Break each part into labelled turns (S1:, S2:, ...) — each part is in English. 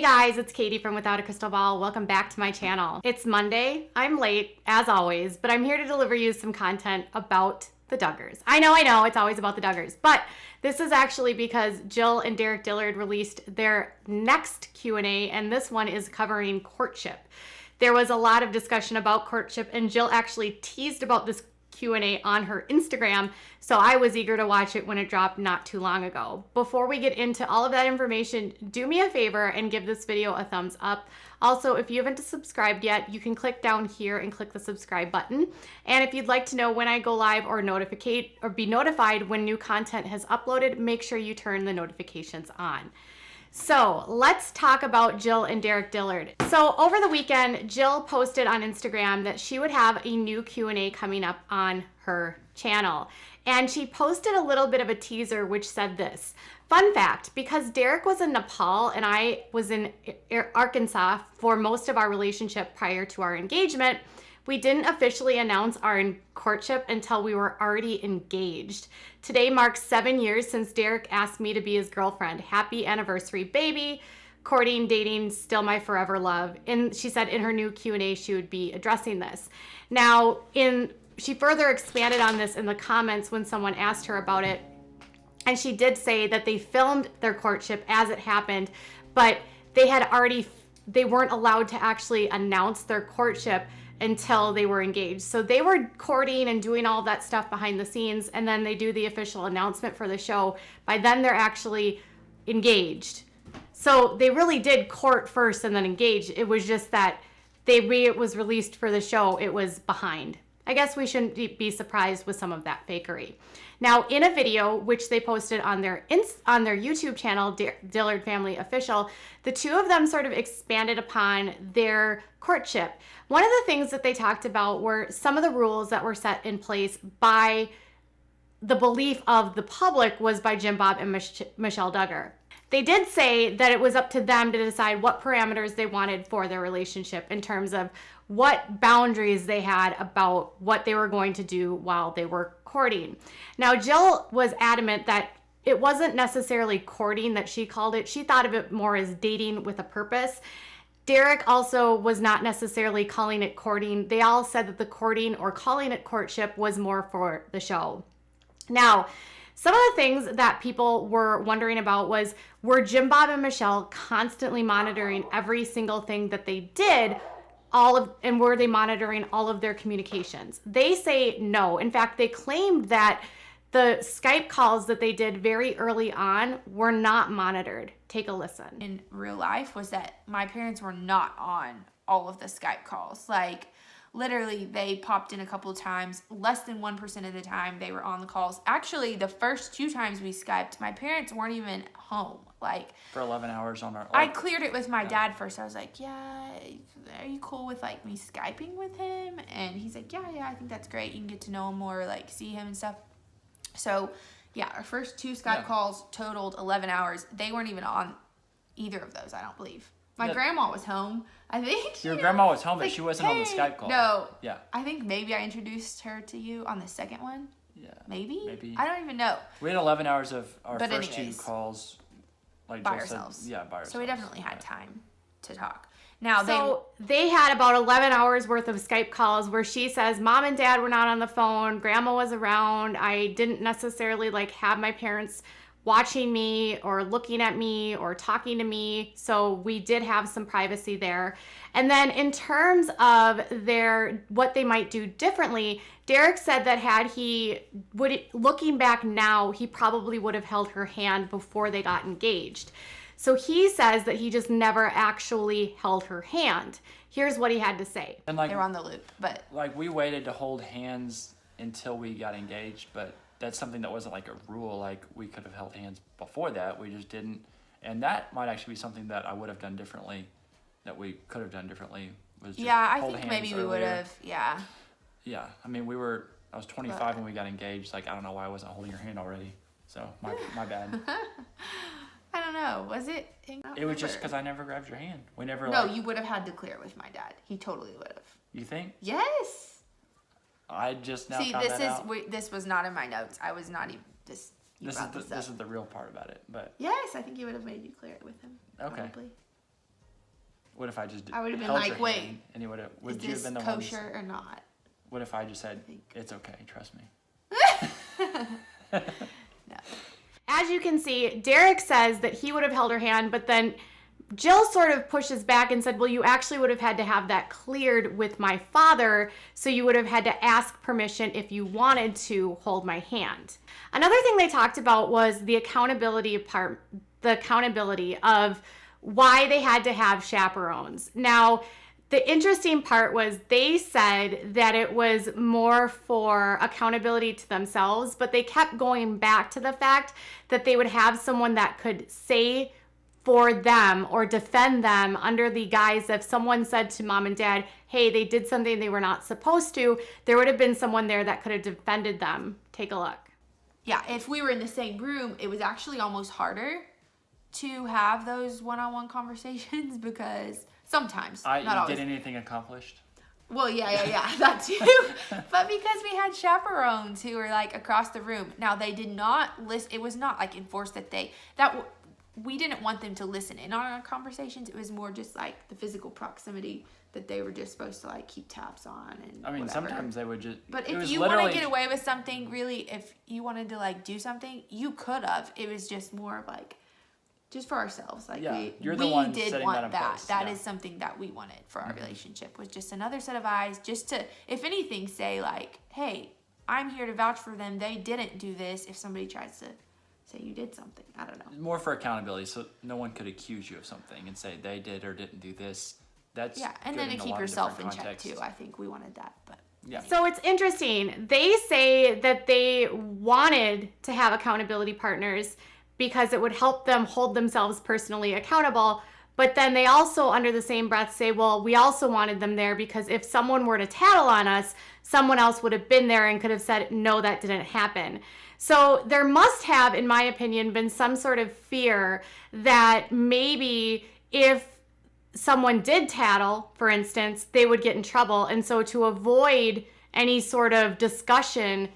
S1: guys, it's Katie from Without a Crystal Ball. Welcome back to my channel. It's Monday. I'm late, as always, but I'm here to deliver you some content about the Duggars. I know, it's always about the Duggars, but this is actually because Jill and Derick Dillard released their next Q&A, and this one is covering courtship. There was a lot of discussion about courtship, and Jill actually teased about this Q&A on her Instagram, so I was eager to watch it when it dropped not too long ago. Before we get into all of that information, do me a favor and give this video a thumbs up. Also, if you haven't subscribed yet, you can click down here and click the subscribe button. And if you'd like to know when I go live or be notified when new content has uploaded, make sure you turn the notifications on. So let's talk about Jill and Derick Dillard. So over the weekend, Jill posted on Instagram that she would have a new Q&A coming up on her channel. And she posted a little bit of a teaser which said this. Fun fact, because Derick was in Nepal and I was in Arkansas for most of our relationship prior to our engagement, we didn't officially announce our courtship until we were already engaged. Today marks 7 years since Derick asked me to be his girlfriend. Happy anniversary, baby. Courting, dating, still my forever love. And she said in her new Q&A she would be addressing this. Now, she further expanded on this in the comments when someone asked her about it. And she did say that they filmed their courtship as it happened, but they weren't allowed to actually announce their courtship until they were engaged. So they were courting and doing all that stuff behind the scenes, and then they do the official announcement for the show. By then they're actually engaged. So they really did court first and then engage. It was just that it was released for the show, it was behind. I guess we shouldn't be surprised with some of that fakery. Now, in a video which they posted on their YouTube channel, Dillard Family Official, the two of them sort of expanded upon their courtship. One of the things that they talked about were some of the rules that were set in place by the belief of the public was by Jim Bob and Michelle Duggar. They did say that it was up to them to decide what parameters they wanted for their relationship in terms of what boundaries they had about what they were going to do while they were courting. Now, Jill was adamant that it wasn't necessarily courting that she called it. She thought of it more as dating with a purpose. Derick also was not necessarily calling it courting. They all said that the courting or calling it courtship was more for the show. Now, some of the things that people were wondering about was, were Jim Bob and Michelle constantly monitoring every single thing that they did, and were they monitoring all of their communications? They say no. In fact, they claimed that the Skype calls that they did very early on were not monitored. Take a listen.
S2: In real life was that my parents were not on all of the Skype calls. Like, literally, they popped in a couple of times. Less than 1% of the time they were on the calls. Actually, the first 2 times we Skyped, my parents weren't even home. Like,
S3: for 11 hours on our...
S2: I cleared it with my dad first. I was like, yeah, are you cool with, like, me Skyping with him? And he's like, yeah, I think that's great. You can get to know him more, like, see him and stuff. So, yeah, our first 2 Skype calls totaled 11 hours. They weren't even on either of those, I don't believe. My grandma was home, I think.
S3: Your grandma was home, but she wasn't on the Skype call.
S2: No.
S3: Yeah.
S2: I think maybe I introduced her to you on the second one.
S3: Yeah.
S2: Maybe? I don't even know.
S3: We had 11 hours of our first 2 calls. Like
S2: by ourselves.
S3: By ourselves.
S2: So we definitely had time to talk. Now,
S1: they had about 11 hours worth of Skype calls where she says, Mom and Dad were not on the phone. Grandma was around. I didn't necessarily have my parents watching me or looking at me or talking to me. So we did have some privacy there. And then in terms of what they might do differently, Derick said that looking back now, he probably would have held her hand before they got engaged. So he says that he just never actually held her hand. Here's what he had to say.
S3: And
S2: they were on the loop, but...
S3: we waited to hold hands until we got engaged, but that's something that wasn't like a rule. Like, we could have held hands before that. We just didn't. And that might actually be something that I would have done differently, that we could have done differently. Was just
S2: I think maybe we would have, Yeah,
S3: I mean, I was 25 when we got engaged. Like, I don't know why I wasn't holding your hand already. So, my bad.
S2: I don't know. Was it?
S3: It was just because I never grabbed your hand. We never.
S2: No, you would have had to clear it with my dad. He totally would have.
S3: You think?
S2: Yes.
S3: I just now.
S2: See, this was not in my notes. I was not even this.
S3: This is the real part about it, but.
S2: Yes, I think he would have made you clear it with him.
S3: Okay.
S2: Probably.
S3: What if I just
S2: I would have been
S3: held
S2: like,
S3: your
S2: wait,
S3: hand and you would have,
S2: is
S3: would you have
S2: this
S3: been the one?
S2: kosher or not?
S3: What if I just said, it's okay, trust me?
S2: No.
S1: As you can see, Derick says that he would have held her hand, but then Jill sort of pushes back and said, well, you actually would have had to have that cleared with my father, so you would have had to ask permission if you wanted to hold my hand. Another thing they talked about was the accountability part, the accountability of why they had to have chaperones. Now, the interesting part was they said that it was more for accountability to themselves, but they kept going back to the fact that they would have someone that could say for them or defend them under the guise of someone said to mom and dad, hey, they did something they were not supposed to, there would have been someone there that could have defended them. Take a look.
S2: Yeah, if we were in the same room, it was actually almost harder to have those one-on-one conversations because sometimes, not always.
S3: Did anything accomplished?
S2: Well, yeah, that too. But because we had chaperones who were like across the room. Now, they did not listen. It was not like enforced that we didn't want them to listen in on our conversations. It was more just like the physical proximity that they were just supposed to like keep tabs on and
S3: I mean,
S2: whatever.
S3: sometimes they would just.
S2: But if you want to get away with something, really, if you wanted to like do something, you could have. It was just more of like, just for ourselves. Like
S3: you're the one
S2: did
S3: setting
S2: want
S3: that in place.
S2: That is something that we wanted for our relationship, was just another set of eyes, just to, if anything, say like, hey, I'm here to vouch for them. They didn't do this. If somebody tries to say you did something, I don't know.
S3: More for accountability, so no one could accuse you of something and say they did or didn't do this. That's
S2: and
S3: good
S2: then to
S3: in a
S2: keep
S3: lot of
S2: yourself in
S3: different
S2: check
S3: contexts.
S2: too. I think we wanted that, but
S3: Yeah.
S1: So it's interesting. They say that they wanted to have accountability partners because it would help them hold themselves personally accountable. But then they also, under the same breath, say, well, we also wanted them there because if someone were to tattle on us, someone else would have been there and could have said, no, that didn't happen. So there must have, in my opinion, been some sort of fear that maybe if someone did tattle, for instance, they would get in trouble. And so to avoid any sort of discussion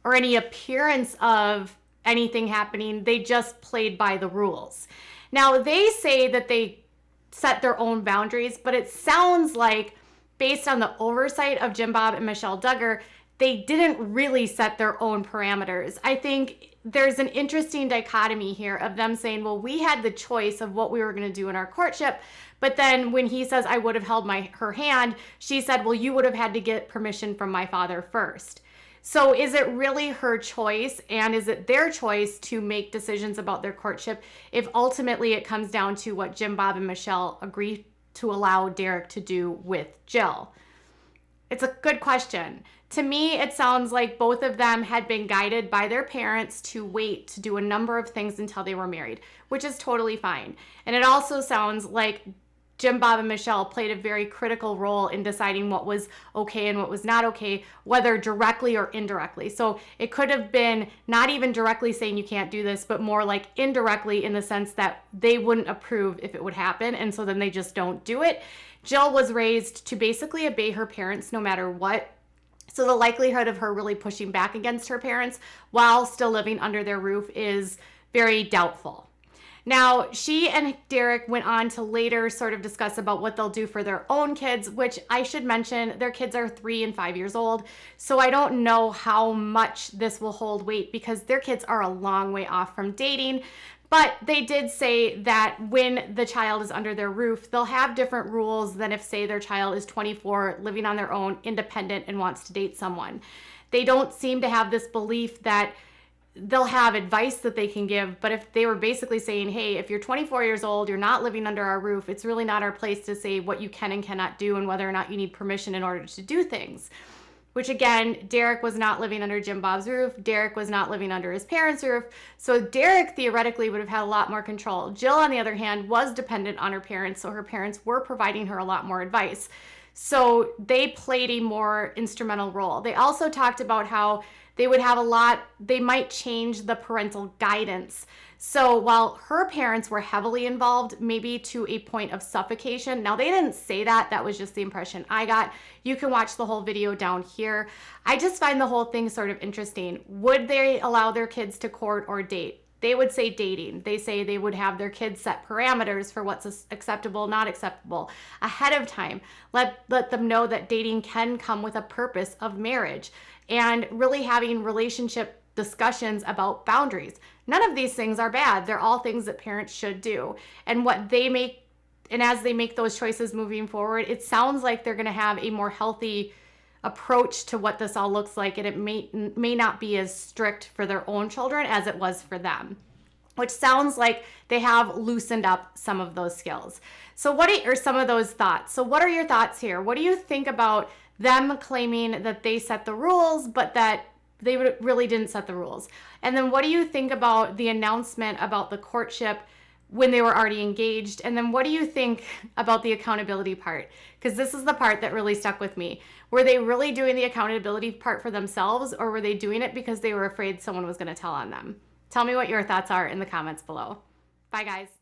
S1: or any appearance of anything happening, they just played by the rules. Now, they say that they set their own boundaries, but it sounds like, based on the oversight of Jim Bob and Michelle Duggar, they didn't really set their own parameters. I think there's an interesting dichotomy here of them saying, well, we had the choice of what we were going to do in our courtship, but then when he says, I would have held her hand, she said, well, you would have had to get permission from my father first. So is it really her choice, and is it their choice to make decisions about their courtship if ultimately it comes down to what Jim Bob and Michelle agree to allow Derick to do with Jill? It's a good question. To me, it sounds like both of them had been guided by their parents to wait to do a number of things until they were married, which is totally fine. And it also sounds like Jim Bob and Michelle played a very critical role in deciding what was okay and what was not okay, whether directly or indirectly. So it could have been not even directly saying you can't do this, but more like indirectly in the sense that they wouldn't approve if it would happen, and so then they just don't do it. Jill was raised to basically obey her parents no matter what. So the likelihood of her really pushing back against her parents while still living under their roof is very doubtful. Now, she and Derick went on to later sort of discuss about what they'll do for their own kids, which I should mention, their kids are 3 and 5 years old. So I don't know how much this will hold weight because their kids are a long way off from dating. But they did say that when the child is under their roof, they'll have different rules than if, say, their child is 24, living on their own, independent, and wants to date someone. They don't seem to have this belief that they'll have advice that they can give, but if they were basically saying, hey, if you're 24 years old, you're not living under our roof, it's really not our place to say what you can and cannot do and whether or not you need permission in order to do things. Which again, Derick was not living under Jim Bob's roof. Derick was not living under his parents' roof. So Derick theoretically would have had a lot more control. Jill, on the other hand, was dependent on her parents, so her parents were providing her a lot more advice. So they played a more instrumental role. They also talked about how they would have they might change the parental guidance. So while her parents were heavily involved, maybe to a point of suffocation. Now, they didn't say that. That was just the impression I got. You can watch the whole video down here. I just find the whole thing sort of interesting. Would they allow their kids to court or date? They would say dating. They say they would have their kids set parameters for what's acceptable, not acceptable ahead of time. Let them know that dating can come with a purpose of marriage, and really having relationship discussions about boundaries. None of these things are bad. They're all things that parents should do. And as they make those choices moving forward, it sounds like they're going to have a more healthy approach to what this all looks like, and it may not be as strict for their own children as it was for them, which sounds like they have loosened up some of those skills. So what are some of those thoughts? So what are your thoughts here? What do you think about them claiming that they set the rules, but that they really didn't set the rules? And then what do you think about the announcement about the courtship when they were already engaged? And then what do you think about the accountability part? Because this is the part that really stuck with me. Were they really doing the accountability part for themselves, or were they doing it because they were afraid someone was going to tell on them? Tell me what your thoughts are in the comments below. Bye, guys.